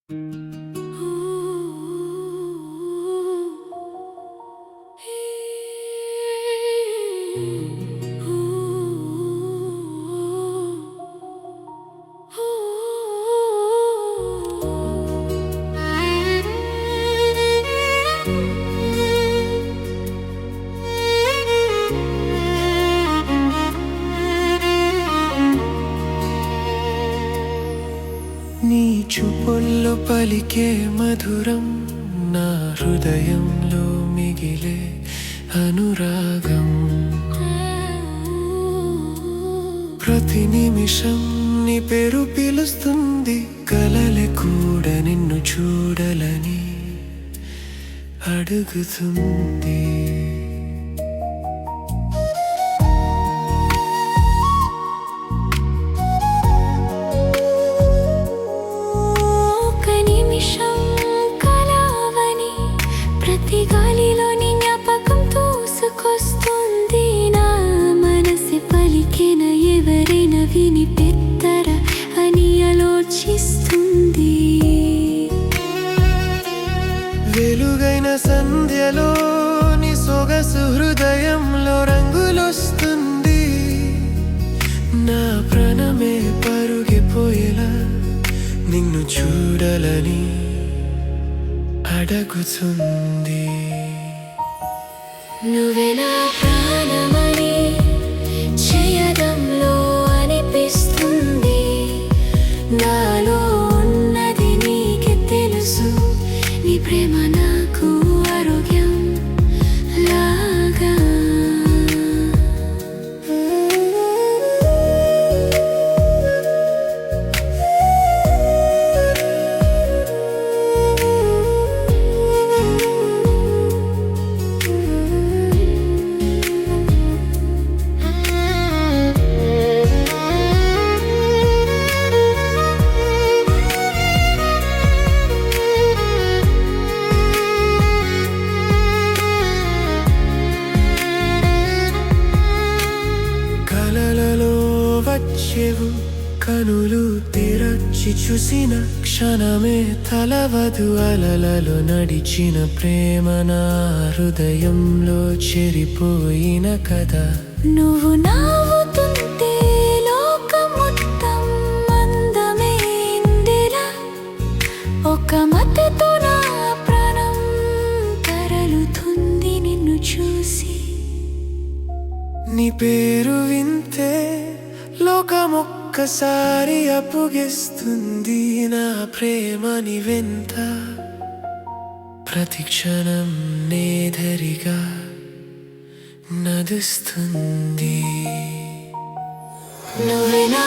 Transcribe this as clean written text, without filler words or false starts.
నీ చూపుల్లో పలికే మధురం నా హృదయంలో మిగిలే అనురాగం. ప్రతి నిమిషం నీ పేరు పిలుస్తుంది, కలలే కూడా నిన్ను చూడాలని అడుగుతుంది. ప్రతి గాలిలోని జ్ఞాపకం తోసుకొస్తుంది, నా మనసు పలికిన ఎవరైనా వినిపెత్తరా అని ఆలోచిస్తుంది. వెలుగైన సంధ్యలో నీ సొగసు హృదయంలో రంగులొస్తుంది, నా ప్రాణమే పరుగిపోయేలా నిన్ను చూడాలని అడుగుతుంది. నువ్వే నా ప్రాణమని చేయడంలో అనిపిస్తుంది, నాలో ఉన్నది నీకే తెలుసు, నీ ప్రేమ నాకు ఆరోగ్యం లాగా. వచ్చేవు కనులు తెరచి చూసిన క్షణమే తలవదు, అలలలో నడిచిన ప్రేమ నా హృదయంలో చెరిపోయిన కదా. నువ్వు నవ్వుతుంటే లోకం మొత్తం అందమైందిరా, ఒక మతతో నా ప్రాణం తరలుతుంది నిన్ను చూసి. నీ పేరు వింటే లోకం ఒక్కసారి అప్పుగిస్తుంది, నా ప్రేమ నీ వెంట ప్రతి క్షణం నేధరిగా నడుస్తుంది. నువ్వే నా